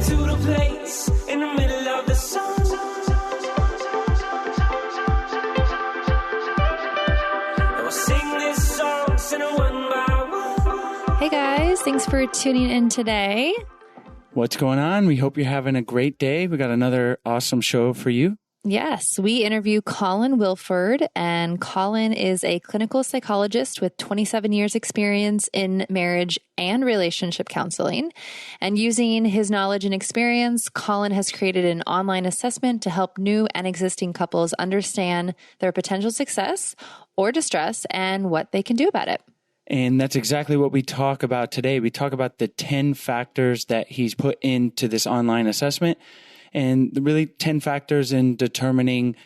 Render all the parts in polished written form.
to the place in the middle of the sun. And we'll sing this song, sing it one by one. Hey guys, thanks for tuning in today. What's going on? We hope you're having a great day. We got another awesome show for you. Yes, we interview Colin Wilford, and Colin is a clinical psychologist with 27 years experience in marriage and relationship counseling. And using his knowledge and experience, Colin has created an online assessment to help new and existing couples understand their potential success or distress and what they can do about it. And that's exactly what we talk about today. We talk about the 10 factors that he's put into this online assessment, and really 10 factors in determining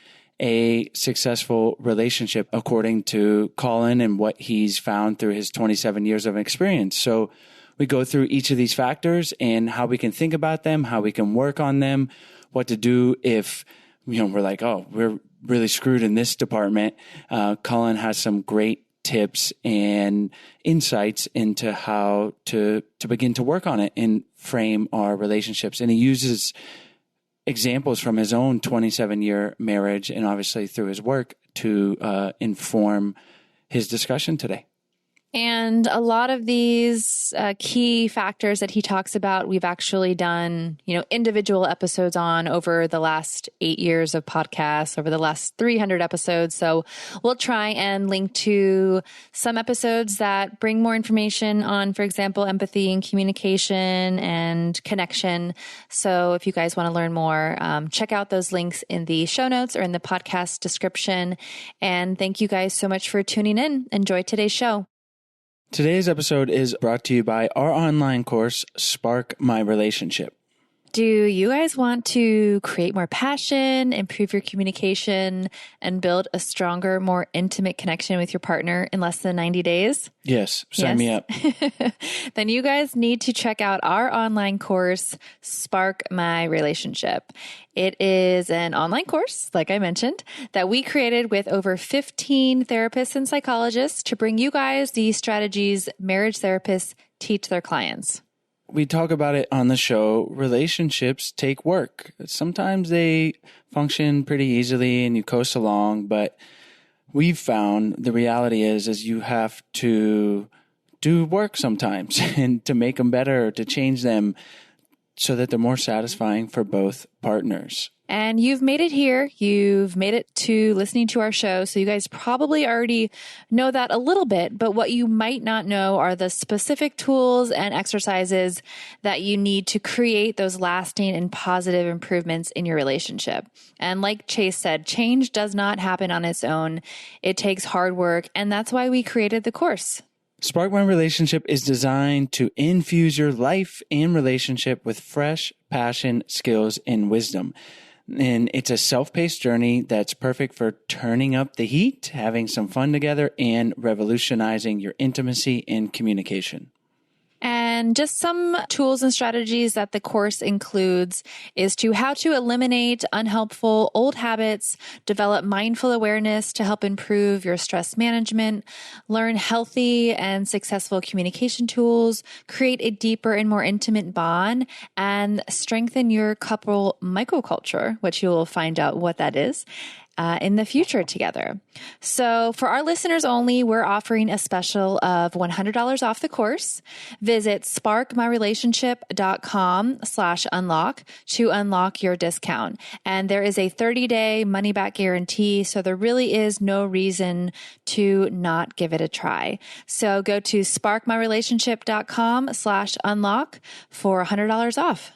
a successful relationship according to Colin and what he's found through his 27 years of experience. So we go through each of these factors and how we can think about them, how we can work on them, what to do if, we're like, oh, we're really screwed in this department. Colin has some great tips and insights into how to begin to work on it and frame our relationships. And he uses examples from his own 27-year marriage and obviously through his work to inform his discussion today. And a lot of these key factors that he talks about, we've actually done, individual episodes on over the last 8 years of podcasts, over the last 300 episodes. So we'll try and link to some episodes that bring more information on, for example, empathy and communication and connection. So if you guys want to learn more, check out those links in the show notes or in the podcast description. And thank you guys so much for tuning in. Enjoy today's show. Today's episode is brought to you by our online course, Spark My Relationship. Do you guys want to create more passion, improve your communication, and build a stronger, more intimate connection with your partner in less than 90 days? Yes, sign me up. Then you guys need to check out our online course, Spark My Relationship. It is an online course, like I mentioned, that we created with over 15 therapists and psychologists to bring you guys the strategies marriage therapists teach their clients. We talk about it on the show. Relationships take work. Sometimes they function pretty easily and you coast along, but we've found the reality is you have to do work sometimes and to make them better, to change them so that they're more satisfying for both partners. And you've made it here. You've made it to listening to our show. So you guys probably already know that a little bit, but what you might not know are the specific tools and exercises that you need to create those lasting and positive improvements in your relationship. And like Chase said, change does not happen on its own. It takes hard work. And that's why we created the course. Spark My Relationship is designed to infuse your life and relationship with fresh passion, skills, and wisdom. And it's a self-paced journey that's perfect for turning up the heat, having some fun together, and revolutionizing your intimacy and communication. And just some tools and strategies that the course includes is how to eliminate unhelpful old habits, develop mindful awareness to help improve your stress management, learn healthy and successful communication tools, create a deeper and more intimate bond, and strengthen your couple microculture, which you will find out what that is. In the future together. So for our listeners only, we're offering a special of $100 off the course. Visit sparkmyrelationship.com/unlock to unlock your discount. And there is a 30-day money-back guarantee, so there really is no reason to not give it a try. So go to sparkmyrelationship.com/unlock for $100 off.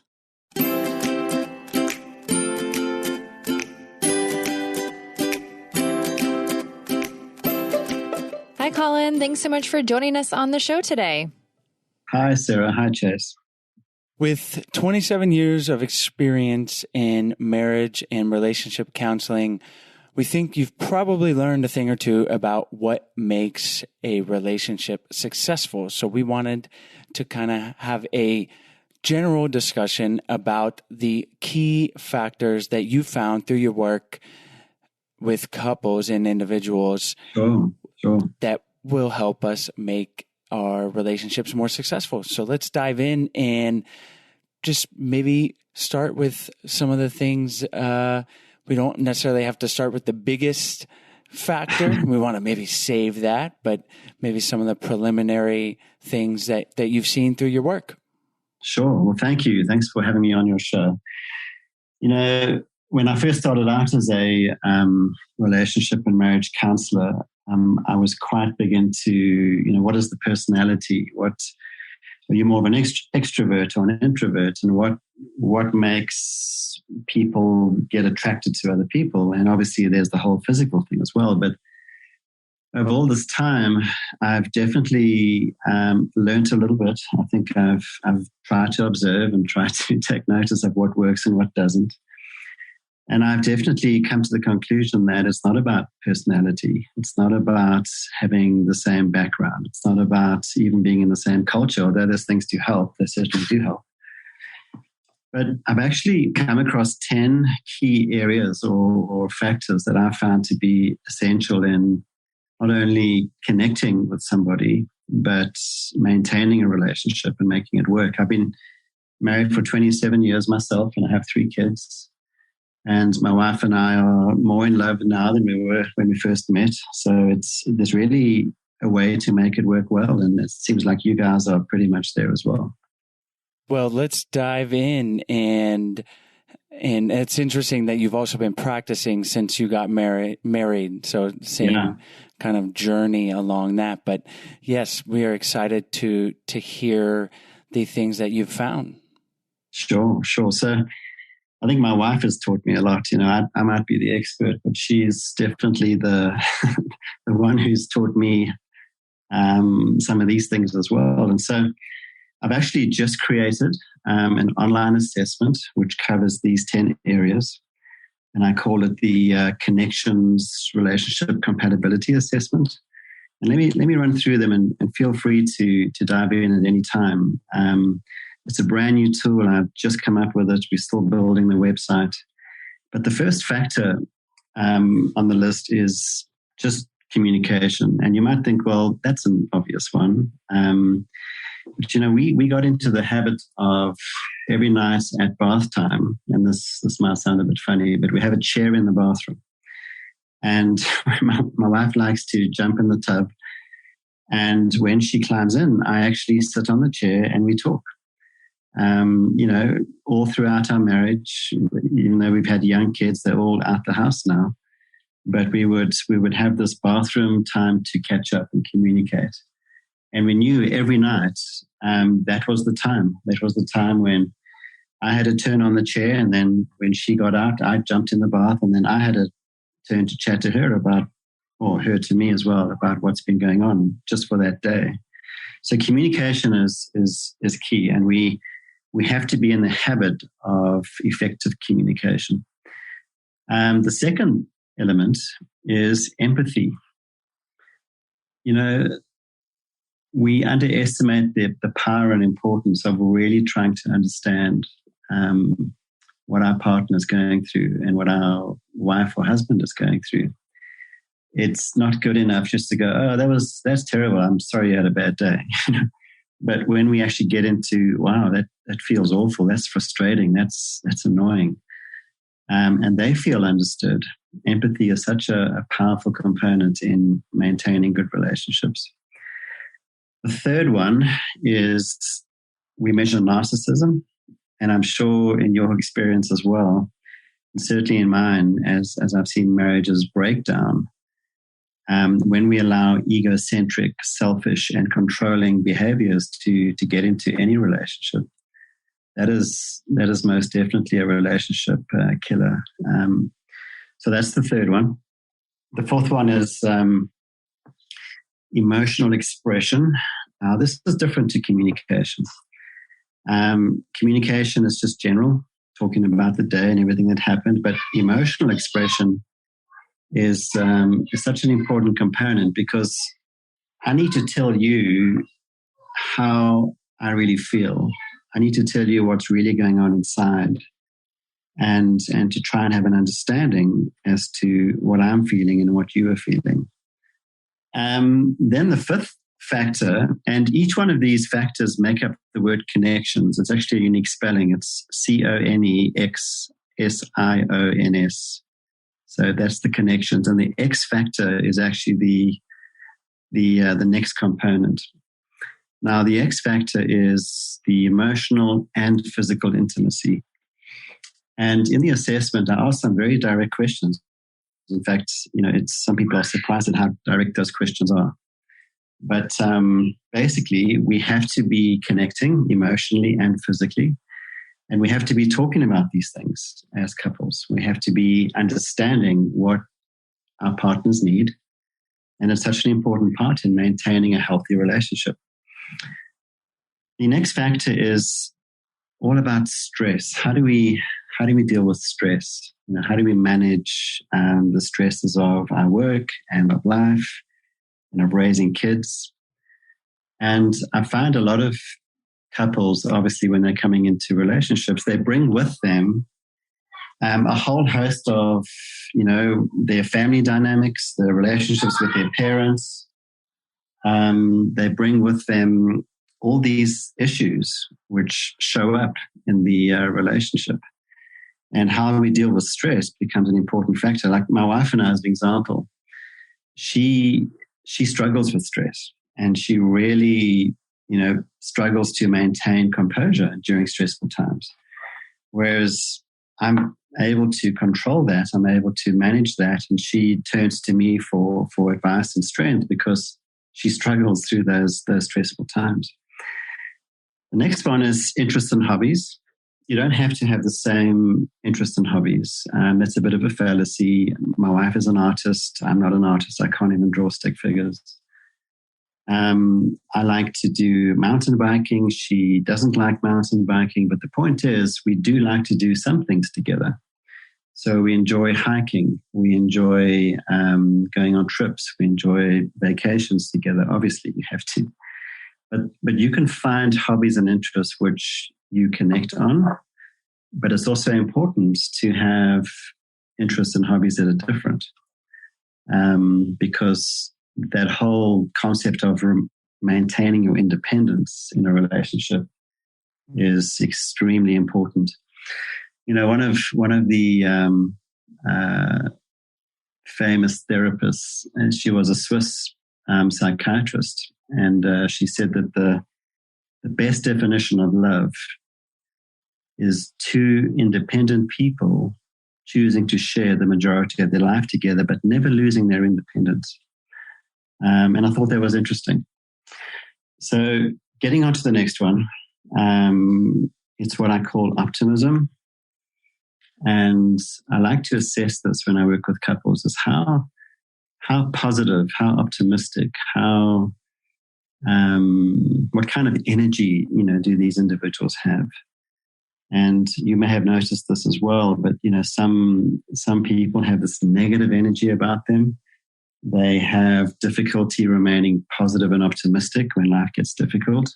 Hi, Colin. Thanks so much for joining us on the show today. Hi, Sarah. Hi, Chase. With 27 years of experience in marriage and relationship counseling, we think you've probably learned a thing or two about what makes a relationship successful. So we wanted to kind of have a general discussion about the key factors that you found through your work with couples and individuals that will help us make our relationships more successful. So let's dive in and just maybe start with some of the things. We don't necessarily have to start with the biggest factor. We want to maybe save that, but maybe some of the preliminary things that you've seen through your work. Sure. Well, thank you. Thanks for having me on your show. When I first started out as a relationship and marriage counselor, I was quite big into, what is the personality? Are you more of an extrovert or an introvert? And what makes people get attracted to other people? And obviously there's the whole physical thing as well. But over all this time, I've definitely learned a little bit. I think I've tried to observe and try to take notice of what works and what doesn't. And I've definitely come to the conclusion that it's not about personality. It's not about having the same background. It's not about even being in the same culture, although there's things to help. They certainly do help. But I've actually come across 10 key areas or factors that I found to be essential in not only connecting with somebody, but maintaining a relationship and making it work. I've been married for 27 years myself, and I have 3 kids. And my wife and I are more in love now than we were when we first met. So there's really a way to make it work well. And it seems like you guys are pretty much there as well. Well, let's dive in. And it's interesting that you've also been practicing since you got married. So same kind of journey along that. But yes, we are excited to hear the things that you've found. Sure. So I think my wife has taught me a lot. I might be the expert, but she's definitely the the one who's taught me some of these things as well. And so I've actually just created an online assessment which covers these 10 areas. And I call it the Connections Relationship Compatibility Assessment. And let me run through them and feel free to dive in at any time. It's a brand new tool. I've just come up with it. We're still building the website. But the first factor on the list is just communication. And you might think, well, that's an obvious one. But we got into the habit of every night at bath time, and this might sound a bit funny, but we have a chair in the bathroom. And my wife likes to jump in the tub. And when she climbs in, I actually sit on the chair and we talk. All throughout our marriage, even though we've had young kids, they're all out the house now. But we would have this bathroom time to catch up and communicate. And we knew every night that was the time. That was the time when I had to turn on the chair, and then when she got out, I jumped in the bath, and then I had a turn to chat to her about, or her to me as well, about what's been going on just for that day. So communication is key, and we have to be in the habit of effective communication. The second element is empathy. We underestimate the power and importance of really trying to understand what our partner is going through and what our wife or husband is going through. It's not good enough just to go, oh, that's terrible. I'm sorry you had a bad day. But when we actually get into, wow, that feels awful. That's frustrating. That's annoying. And they feel understood. Empathy is such a powerful component in maintaining good relationships. The third one is we measure narcissism. And I'm sure in your experience as well, and certainly in mine, as I've seen marriages break down, when we allow egocentric, selfish, and controlling behaviors to get into any relationship, that is most definitely a relationship killer. So that's the third one. The fourth one is emotional expression. This is different to communication. Communication is just general, talking about the day and everything that happened, but emotional expression is such an important component, because I need to tell you how I really feel. I need to tell you what's really going on inside, and to try and have an understanding as to what I'm feeling and what you are feeling. Then the fifth factor, and each one of these factors make up the word connections. It's actually a unique spelling. It's CONEXSIONS. So that's the connections, and the X factor is actually the next component. Now, the X factor is the emotional and physical intimacy. And in the assessment, I asked some very direct questions. In fact, some people are surprised at how direct those questions are. But basically, we have to be connecting emotionally and physically. And we have to be talking about these things as couples. We have to be understanding what our partners need. And it's such an important part in maintaining a healthy relationship. The next factor is all about stress. How do we deal with stress? How do we manage the stresses of our work and of life and of raising kids? And I find a lot of couples, obviously, when they're coming into relationships, they bring with them a whole host of, their family dynamics, their relationships with their parents. They bring with them all these issues which show up in the relationship. And how we deal with stress becomes an important factor. Like my wife and I, as an example, she struggles with stress, and she really, struggles to maintain composure during stressful times. Whereas I'm able to control that, I'm able to manage that, and she turns to me for advice and strength because she struggles through those stressful times. The next one is interests and hobbies. You don't have to have the same interests and hobbies. That's a bit of a fallacy. My wife is an artist. I'm not an artist. I can't even draw stick figures. I like to do mountain biking. She doesn't like mountain biking. But the point is, we do like to do some things together. So we enjoy hiking. We enjoy going on trips. We enjoy vacations together. Obviously, we have to. But you can find hobbies and interests which you connect on. But it's also important to have interests and hobbies that are different. Because that whole concept of maintaining your independence in a relationship is extremely important. One of the famous therapists, and she was a Swiss psychiatrist, and she said that the best definition of love is two independent people choosing to share the majority of their life together, but never losing their independence. And I thought that was interesting. So getting on to the next one, it's what I call optimism. And I like to assess this when I work with couples, is how positive, how optimistic, what kind of energy, do these individuals have? And you may have noticed this as well, but, some people have this negative energy about them. They have difficulty remaining positive and optimistic when life gets difficult.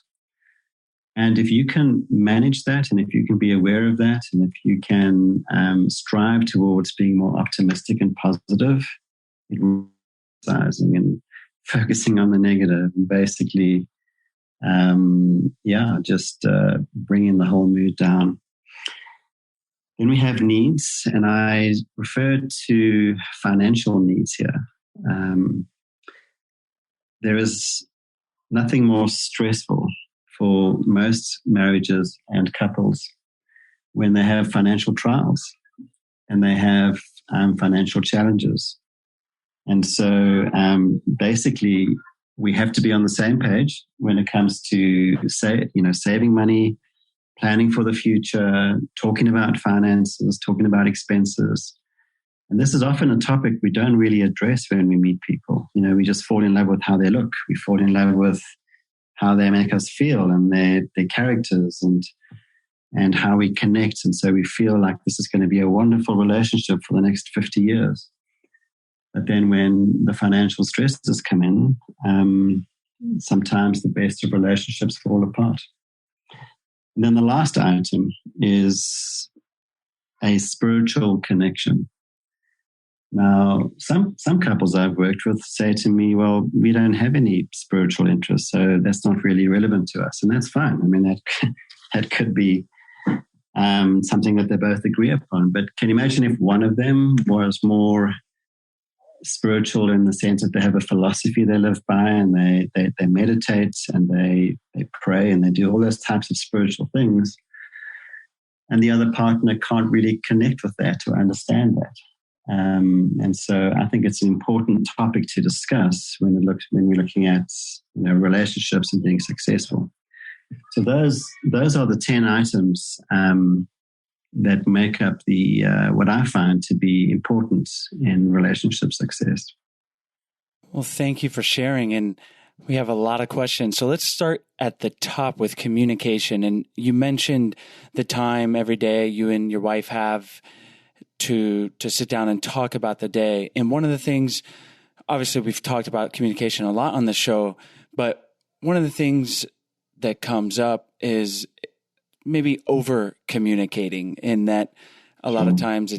And if you can manage that, and if you can be aware of that, and if you can strive towards being more optimistic and positive, emphasizing and focusing on the negative, and basically, just bringing the whole mood down. Then we have needs, and I refer to financial needs here. There is nothing more stressful for most marriages and couples when they have financial trials and they have financial challenges. And so basically, we have to be on the same page when it comes to saving money, planning for the future, talking about finances, talking about expenses. And this is often a topic we don't really address when we meet people. We just fall in love with how they look. We fall in love with how they make us feel and their characters and how we connect. And so we feel like this is going to be a wonderful relationship for the next 50 years. But then when the financial stresses come in, sometimes the best of relationships fall apart. And then the last item is a spiritual connection. Now, some couples I've worked with say to me, well, we don't have any spiritual interests, so that's not really relevant to us. And that's fine. I mean, that could be something that they both agree upon. But can you imagine if one of them was more spiritual in the sense that they have a philosophy they live by, and they meditate and they pray and they do all those types of spiritual things, and the other partner can't really connect with that or understand that. And so I think it's an important topic to discuss when we're looking at relationships and being successful. So those are the 10 items that make up the what I find to be important in relationship success. Well, thank you for sharing. And we have a lot of questions. So let's start at the top with communication. And you mentioned the time every day you and your wife have to sit down and talk about the day. And one of the things, obviously we've talked about communication a lot on the show, but one of the things that comes up is maybe over communicating, in that a lot of times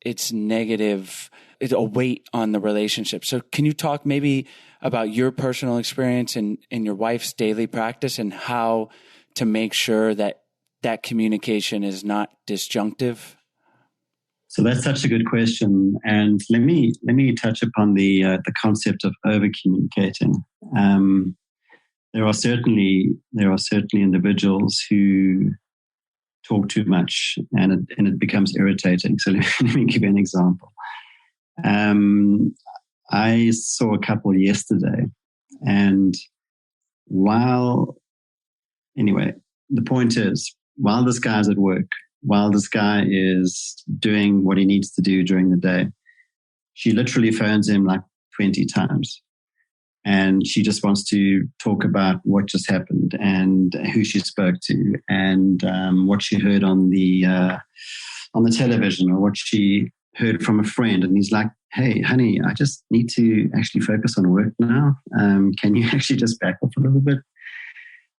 it's negative, it's a weight on the relationship. So can you talk maybe about your personal experience and your wife's daily practice and how to make sure that communication is not disjunctive? So that's such a good question. And let me touch upon the concept of over communicating. There are certainly individuals who talk too much, and it becomes irritating. So let me give you an example. I saw a couple yesterday, and the point is, while this guy's at work, while this guy is doing what he needs to do during the day, she literally phones him like 20 times. And she just wants to talk about what just happened and who she spoke to and what she heard on the television, or what she heard from a friend. And he's like, hey, honey, I just need to actually focus on work now. Can you actually just back off a little bit?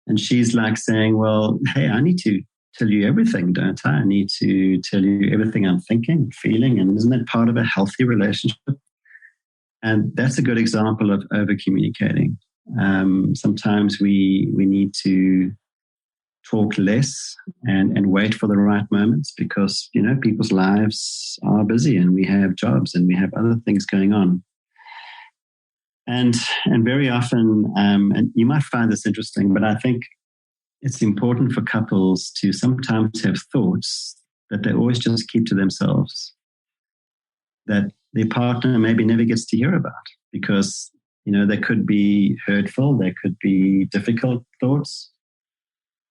And she's like saying, well, hey, I need to tell you everything, don't I? I need to tell you everything I'm thinking, feeling. And isn't that part of a healthy relationship? And that's a good example of over-communicating. Sometimes we need to talk less and wait for the right moments, because, people's lives are busy and we have jobs and we have other things going on. And very often, and you might find this interesting, but I think it's important for couples to sometimes have thoughts that they always just keep to themselves, that their partner maybe never gets to hear about, because, they could be hurtful, they could be difficult thoughts.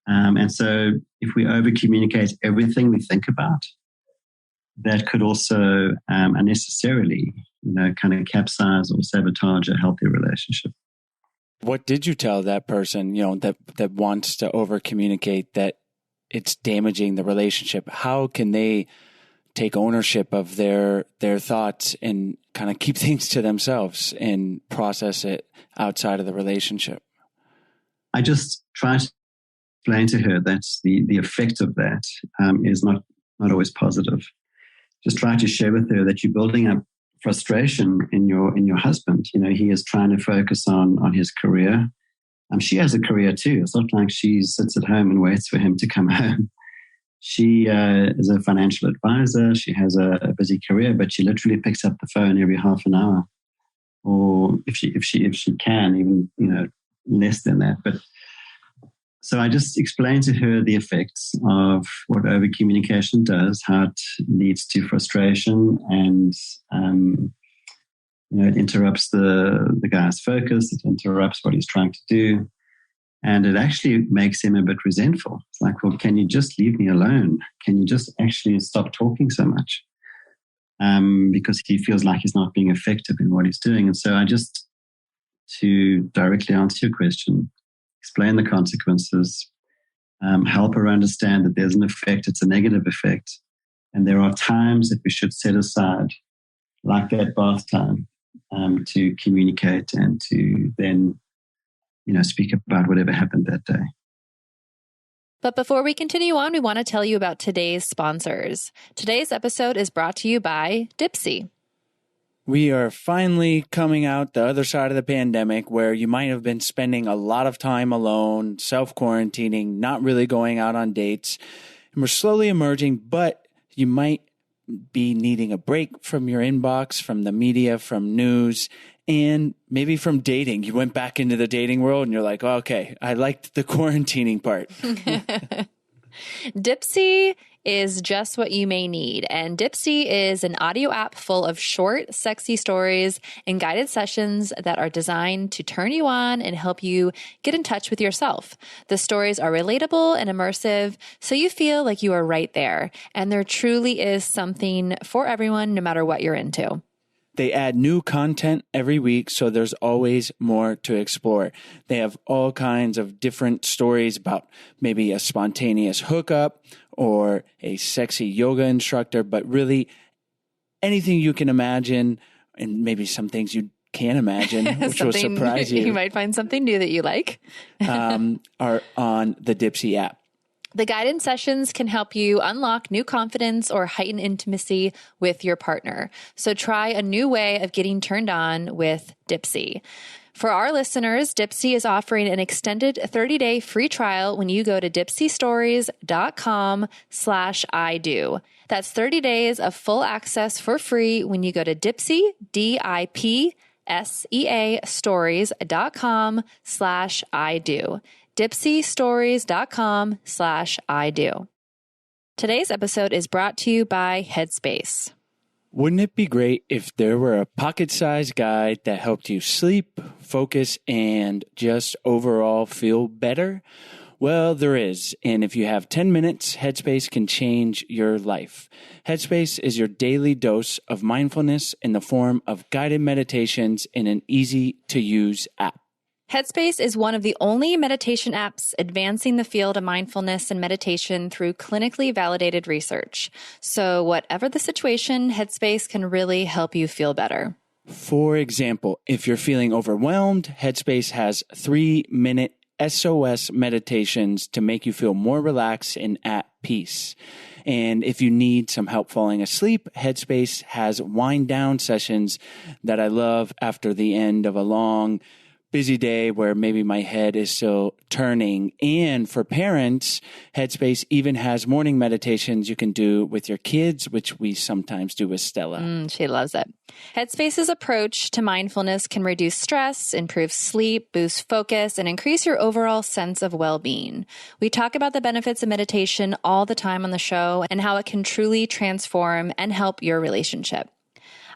And so if we over-communicate everything we think about, that could also unnecessarily, kind of capsize or sabotage a healthy relationship. What did you tell that person, that wants to over-communicate, that it's damaging the relationship? How can they take ownership of their thoughts and kind of keep things to themselves and process it outside of the relationship? I just try to explain to her that the effect of that is not always positive. Just try to share with her that you're building up frustration in your husband. He is trying to focus on his career. She has a career too. It's not like she sits at home and waits for him to come home. She is a financial advisor. She has a busy career, but she literally picks up the phone every half an hour, or if she can, even less than that. But so I just explained to her the effects of what over communication does, how it leads to frustration, and it interrupts the guy's focus. It interrupts what he's trying to do. And it actually makes him a bit resentful. It's like, well, can you just leave me alone? Can you just actually stop talking so much? Because he feels like he's not being effective in what he's doing. And so to directly answer your question, explain the consequences, help her understand that there's an effect, it's a negative effect. And there are times that we should set aside, like that bath time, to communicate and to then speak about whatever happened that day. But before we continue on, we want to tell you about today's sponsors. Today's episode is brought to you by Dipsea. We are finally coming out the other side of the pandemic where you might have been spending a lot of time alone, self-quarantining, not really going out on dates. And we're slowly emerging, but you might be needing a break from your inbox, from the media, from news, and maybe from dating. You went back into the dating world and you're like, oh, okay, I liked the quarantining part. Dipsea is just what you may need. And Dipsea is an audio app full of short, sexy stories and guided sessions that are designed to turn you on and help you get in touch with yourself. The stories are relatable and immersive, so you feel like you are right there. And there truly is something for everyone, no matter what you're into. They add new content every week, so there's always more to explore. They have all kinds of different stories about maybe a spontaneous hookup or a sexy yoga instructor, but really anything you can imagine, and maybe some things you can't imagine, which will surprise you. You might find something new that you like. Are on the Dipsea app. The guidance sessions can help you unlock new confidence or heighten intimacy with your partner. So try a new way of getting turned on with Dipsea. For our listeners, Dipsea is offering an extended 30-day free trial when you go to dipseastories.com/ido. That's 30 days of full access for free when you go to Dipsea, DIPSEA stories.com/ido. dipseastories.com/ido. Today's episode is brought to you by Headspace. Wouldn't it be great if there were a pocket-sized guide that helped you sleep, focus, and just overall feel better? Well, there is. And if you have 10 minutes, Headspace can change your life. Headspace is your daily dose of mindfulness in the form of guided meditations in an easy-to-use app. Headspace is one of the only meditation apps advancing the field of mindfulness and meditation through clinically validated research. So whatever the situation, Headspace can really help you feel better. For example, if you're feeling overwhelmed, Headspace has 3-minute SOS meditations to make you feel more relaxed and at peace. And if you need some help falling asleep, Headspace has wind down sessions that I love after the end of a long busy day where maybe my head is still turning. And for parents, Headspace even has morning meditations you can do with your kids, which we sometimes do with Stella. She loves it. Headspace's approach to mindfulness can reduce stress, improve sleep, boost focus, and increase your overall sense of well-being. We talk about the benefits of meditation all the time on the show and how it can truly transform and help your relationship.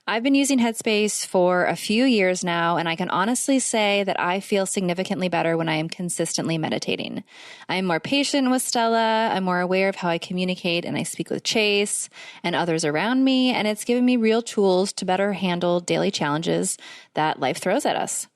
I've been using Headspace for a few years now, and I can honestly say that I feel significantly better when I am consistently meditating. I am more patient with Stella, I'm more aware of how I communicate and I speak with Chase and others around me, and it's given me real tools to better handle daily challenges that life throws at us.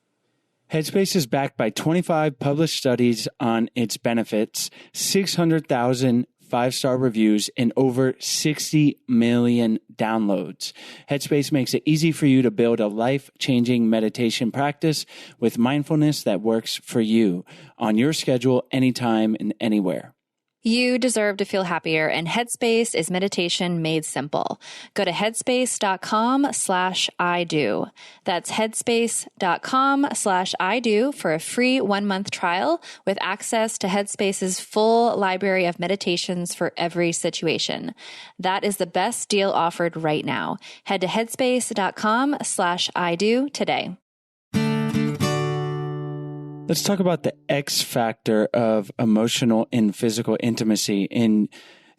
Headspace is backed by 25 published studies on its benefits, 600,000 5-star reviews, and over 60 million downloads. Headspace makes it easy for you to build a life-changing meditation practice with mindfulness that works for you on your schedule, anytime and anywhere. You deserve to feel happier, and Headspace is meditation made simple. Go to headspace.com/ido. That's headspace.com/ido for a free 1-month trial with access to Headspace's full library of meditations for every situation. That is the best deal offered right now. Head to headspace.com/ido today. Let's talk about the X factor of emotional and physical intimacy. And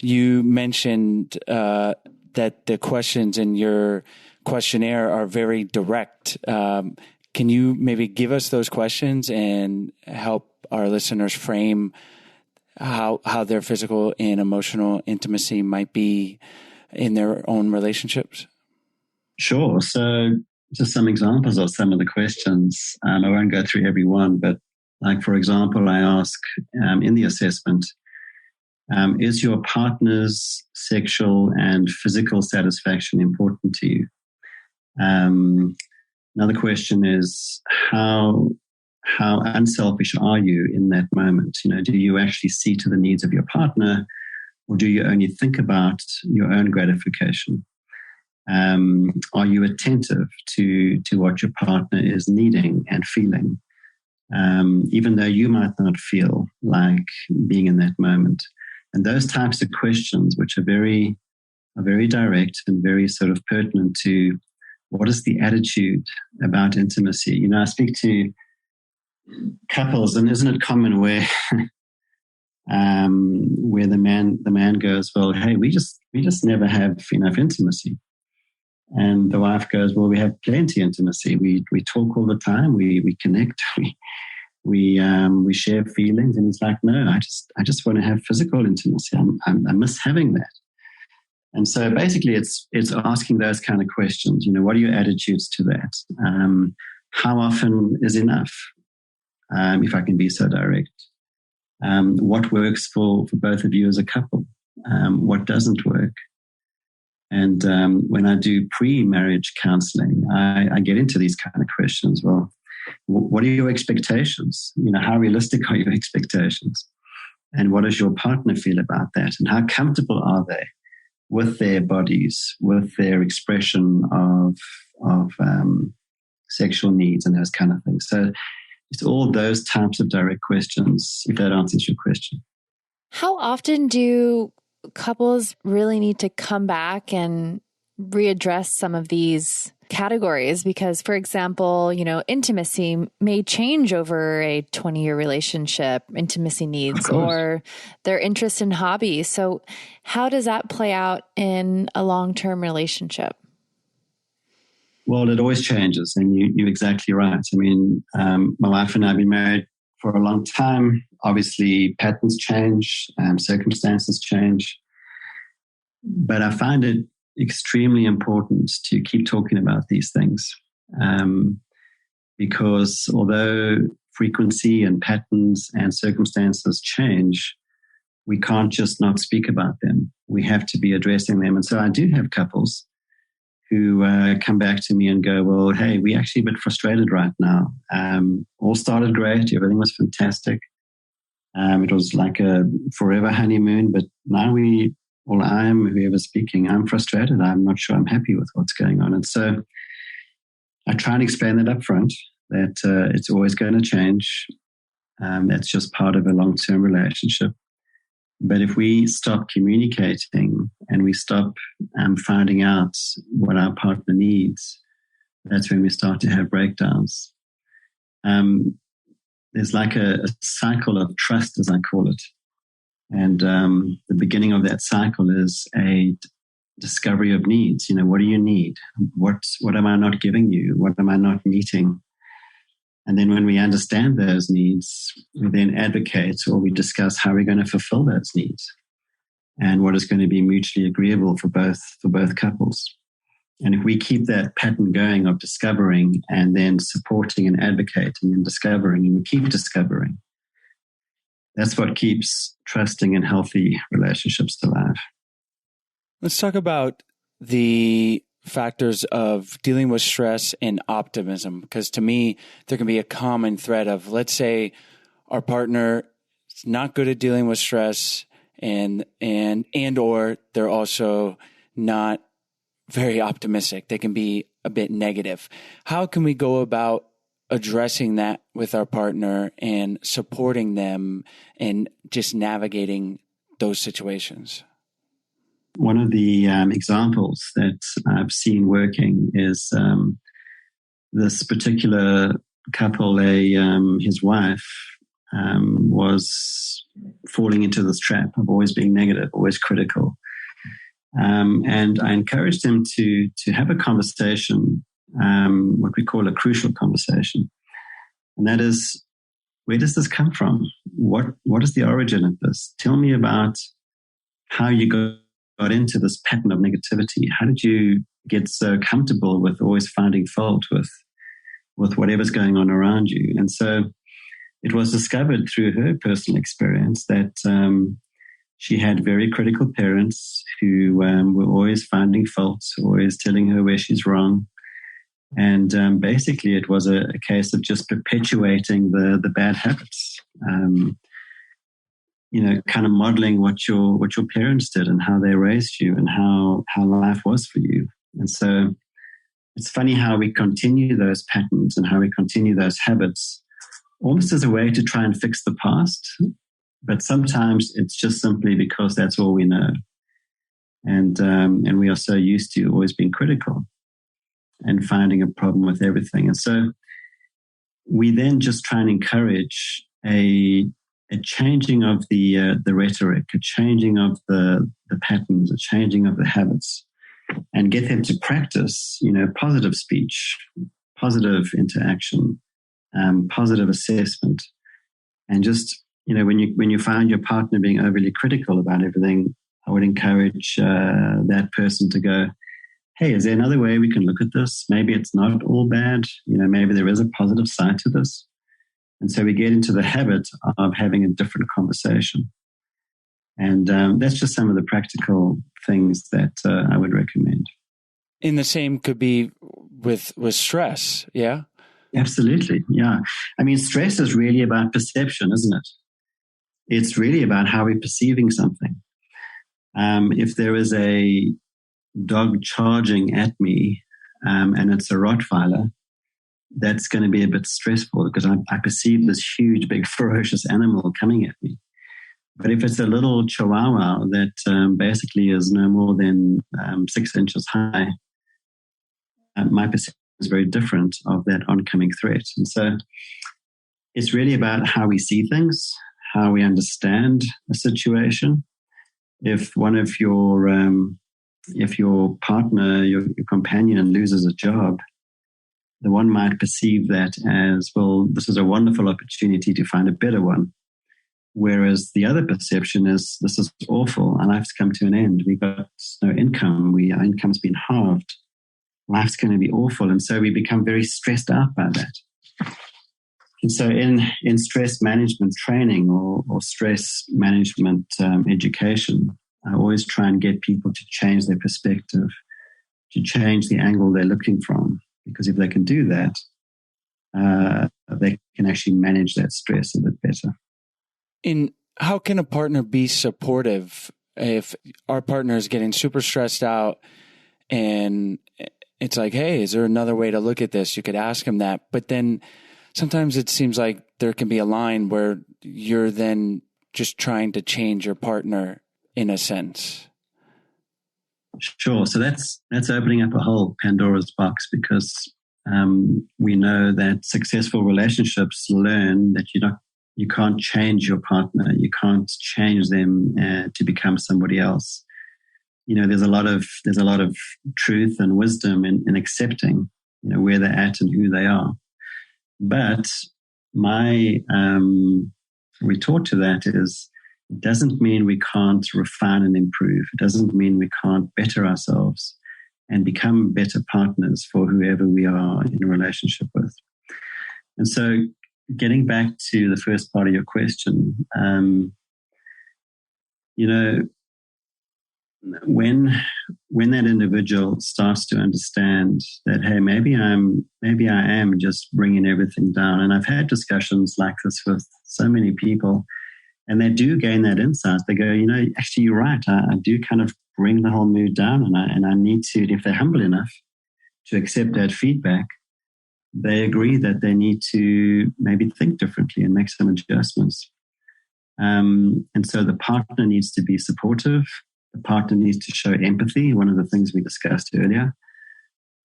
you mentioned that the questions in your questionnaire are very direct. Can you maybe give us those questions and help our listeners frame how their physical and emotional intimacy might be in their own relationships? Sure. So just some examples of some of the questions. I won't go through every one, but like, for example, I ask in the assessment, is your partner's sexual and physical satisfaction important to you? Another question is, how unselfish are you in that moment? Do you actually see to the needs of your partner, or do you only think about your own gratification? Are you attentive to what your partner is needing and feeling, even though you might not feel like being in that moment? And those types of questions, which are very direct and very sort of pertinent to what is the attitude about intimacy. I speak to couples, and isn't it common where the man goes, well, hey, we just never have enough intimacy, and the wife goes, well, we have plenty intimacy. We talk all the time. We connect. We share feelings, and it's like, no, I just want to have physical intimacy. I miss having that. And so basically, it's asking those kind of questions. What are your attitudes to that? How often is enough? If I can be so direct. What works for both of you as a couple? What doesn't work? And when I do pre-marriage counseling, I get into these kind of questions. Well, what are your expectations? How realistic are your expectations? And what does your partner feel about that? And how comfortable are they with their bodies, with their expression of sexual needs and those kind of things? So it's all those types of direct questions, if that answers your question. How often do couples really need to come back and readdress some of these categories? Because, for example, intimacy may change over a 20-year relationship, intimacy needs, or their interest in hobbies. So how does that play out in a long-term relationship? Well, it always changes, and you're exactly right. I mean, my wife and I have been married for a long time. Obviously, patterns change, circumstances change. But I find it extremely important to keep talking about these things, because although frequency and patterns and circumstances change, we can't just not speak about them. We have to be addressing them. And so I do have couples who come back to me and go, well, hey, we're actually a bit frustrated right now. All started great. Everything was fantastic. It was like a forever honeymoon, but now whoever's speaking, I'm frustrated. I'm not sure I'm happy with what's going on. And so I try and explain that up front, that it's always going to change. That's just part of a long-term relationship. But if we stop communicating and we stop finding out what our partner needs, that's when we start to have breakdowns. There's like a cycle of trust, as I call it. And the beginning of that cycle is a discovery of needs. What do you need? What am I not giving you? What am I not meeting? And then when we understand those needs, we then advocate, or we discuss how we're going to fulfill those needs and what is going to be mutually agreeable for both couples. And if we keep that pattern going of discovering and then supporting and advocating and discovering, and we keep discovering, that's what keeps trusting and healthy relationships alive. Let's talk about the factors of dealing with stress and optimism, because to me, there can be a common thread of, let's say our partner is not good at dealing with stress and or they're also not very optimistic. They can be a bit negative. How can we go about addressing that with our partner and supporting them and just navigating those situations? One of the examples that I've seen working is this particular couple. His wife was falling into this trap of always being negative, always critical. And I encouraged him to have a conversation, what we call a crucial conversation. And that is, where does this come from? What is the origin of this? Tell me about how you got into this pattern of negativity. How did you get so comfortable with always finding fault with whatever's going on around you? And so it was discovered through her personal experience that she had very critical parents who were always finding faults, always telling her where she's wrong. And basically it was a case of just perpetuating the bad habits. Kind of modeling what your parents did and how they raised you and how life was for you. And so it's funny how we continue those patterns and how we continue those habits almost as a way to try and fix the past. But sometimes it's just simply because that's all we know. And we are so used to always being critical and finding a problem with everything. And so we then just try and encourage a changing of the rhetoric, a changing of the patterns, a changing of the habits, and get them to practice, positive speech, positive interaction, positive assessment. And just, when you find your partner being overly critical about everything, I would encourage that person to go, hey, is there another way we can look at this? Maybe it's not all bad. Maybe there is a positive side to this. And so we get into the habit of having a different conversation. And that's just some of the practical things that I would recommend. And the same could be with stress, yeah? Absolutely, yeah. I mean, stress is really about perception, isn't it? It's really about how we're perceiving something. If there is a dog charging at me and it's a Rottweiler, that's going to be a bit stressful because I perceive this huge, big, ferocious animal coming at me. But if it's a little Chihuahua that basically is no more than 6 inches high, my perception is very different of that oncoming threat. And so it's really about how we see things, how we understand a situation. If one of your partner, your companion loses a job, the one might perceive that as, well, this is a wonderful opportunity to find a better one. Whereas the other perception is, this is awful. Our life's come to an end. We've got no income. Our income's been halved. Life's going to be awful. And so we become very stressed out by that. And so in stress management training or stress management education, I always try and get people to change their perspective, to change the angle they're looking from. Because if they can do that, they can actually manage that stress a bit better. And how can a partner be supportive if our partner is getting super stressed out and it's like, hey, is there another way to look at this? You could ask him that. But then sometimes it seems like there can be a line where you're then just trying to change your partner in a sense. Sure. So that's opening up a whole Pandora's box because we know that successful relationships learn that you can't change your partner. You can't change them to become somebody else. There's a lot of truth and wisdom in accepting, where they're at and who they are. But my retort to that is, it doesn't mean we can't refine and improve. It doesn't mean we can't better ourselves and become better partners for whoever we are in a relationship with. And so getting back to the first part of your question, when that individual starts to understand that, hey, maybe I am just bringing everything down. And I've had discussions like this with so many people, and they do gain that insight. They go, actually, you're right. I do kind of bring the whole mood down, and I need to, if they're humble enough to accept that feedback, they agree that they need to maybe think differently and make some adjustments. And so the partner needs to be supportive. The partner needs to show empathy, one of the things we discussed earlier.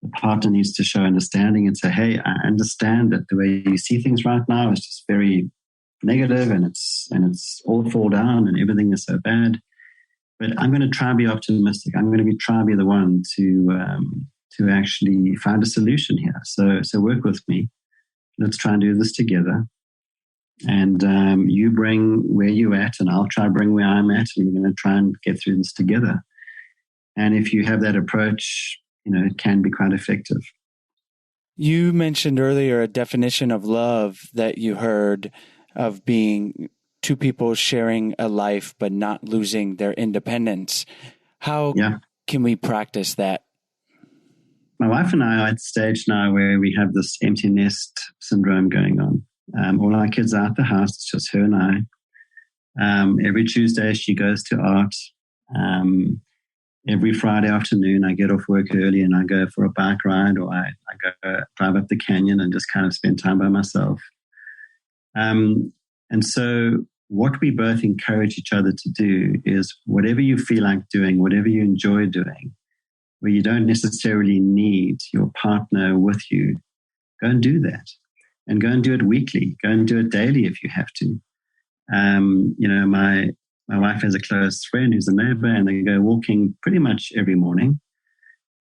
The partner needs to show understanding and say, hey, I understand that the way you see things right now is just very negative and it's all fall down and everything is so bad. But I'm going to try and be optimistic. I'm going to try and be the one to actually find a solution here. So work with me. Let's try and do this together. And you bring where you're at, and I'll try to bring where I'm at, and we're going to try and get through this together. And if you have that approach, it can be quite effective. You mentioned earlier a definition of love that you heard of being two people sharing a life but not losing their independence. How can we practice that? My wife and I are at the stage now where we have this empty nest syndrome going on. All our kids are at the house, it's just her and I. Every Tuesday she goes to art. every Friday afternoon, I get off work early and I go for a bike ride, or I go drive up the canyon and just kind of spend time by myself. And so what we both encourage each other to do is whatever you feel like doing, whatever you enjoy doing, where you don't necessarily need your partner with you, go and do that. And go and do it weekly. Go and do it daily if you have to. My wife has a close friend who's a neighbor, and they go walking pretty much every morning.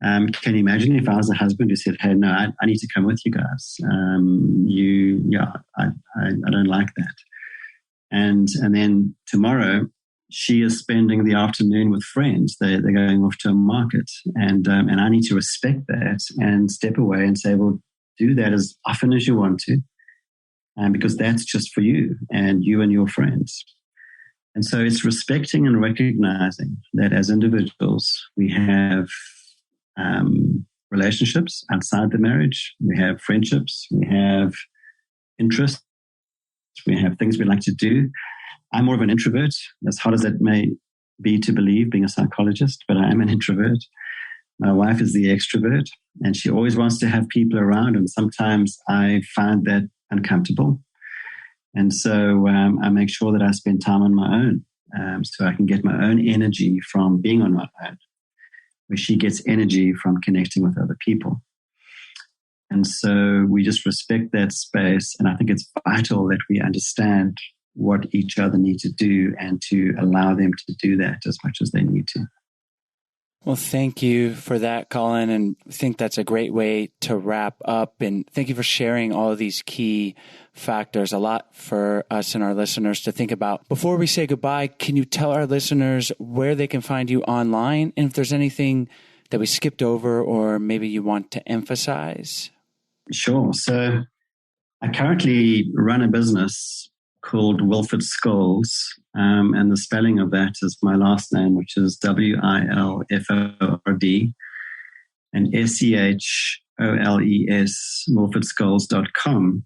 Can you imagine if I was a husband who said, "Hey, no, I need to come with you guys. I don't like that." And then tomorrow, she is spending the afternoon with friends. They're going off to a market, and I need to respect that and step away and say, "Well, do that as often as you want to, because that's just for you and your friends." And so it's respecting and recognizing that as individuals, we have relationships outside the marriage, we have friendships, we have interests, we have things we like to do. I'm more of an introvert, as hard as it may be to believe, being a psychologist, but I am an introvert. My wife is the extrovert, and she always wants to have people around, and sometimes I find that uncomfortable. And so I make sure that I spend time on my own, so I can get my own energy from being on my own, where she gets energy from connecting with other people. And so we just respect that space, and I think it's vital that we understand what each other need to do and to allow them to do that as much as they need to. Well, thank you for that, Colin. And I think that's a great way to wrap up. And thank you for sharing all of these key factors, a lot for us and our listeners to think about. Before we say goodbye, can you tell our listeners where they can find you online? And if there's anything that we skipped over or maybe you want to emphasize? Sure. So I currently run a business called Wilford Skulls, and the spelling of that is my last name, which is Wilford, and SEHOLES, wilfordskulls.com.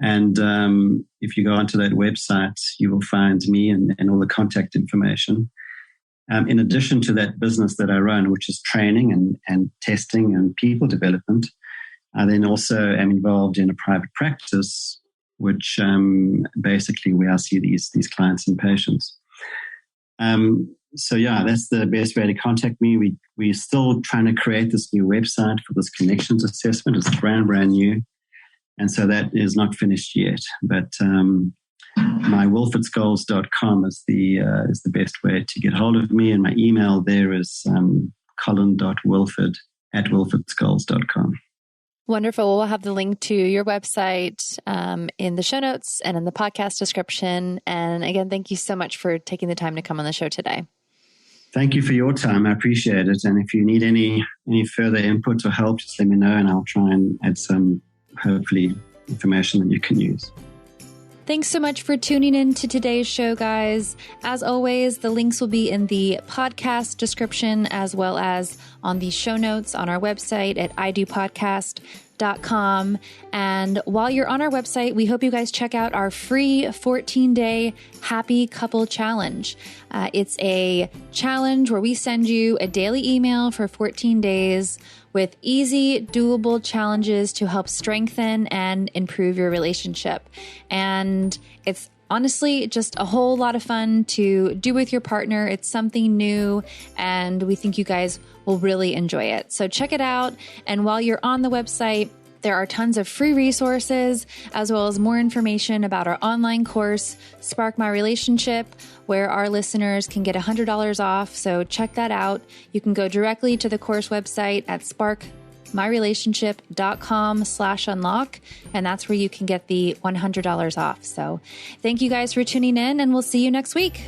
And if you go onto that website, you will find me and all the contact information. In addition to that business that I run, which is training and testing and people development, I then also am involved in a private practice, which basically where I see these clients and patients. That's the best way to contact me. We're still trying to create this new website for this connections assessment. It's brand new. And so that is not finished yet. But my wilfordskulls.com is the best way to get hold of me. And my email there is colin.wilford@wilfordskulls.com. Wonderful. We'll have the link to your website in the show notes and in the podcast description. And again, thank you so much for taking the time to come on the show today. Thank you for your time. I appreciate it. And if you need any further input or help, just let me know and I'll try and add some, hopefully, information that you can use. Thanks so much for tuning in to today's show, guys. As always, the links will be in the podcast description as well as on the show notes on our website at idopodcast.com. And while you're on our website, we hope you guys check out our free 14-day Happy Couple Challenge. It's a challenge where we send you a daily email for 14 days with easy, doable challenges to help strengthen and improve your relationship. And it's honestly just a whole lot of fun to do with your partner. It's something new, and we think you guys will really enjoy it. So check it out. And while you're on the website, there are tons of free resources, as well as more information about our online course, Spark My Relationship, where our listeners can get $100 off. So check that out. You can go directly to the course website at sparkmyrelationship.com/unlock. And that's where you can get the $100 off. So thank you guys for tuning in, and we'll see you next week.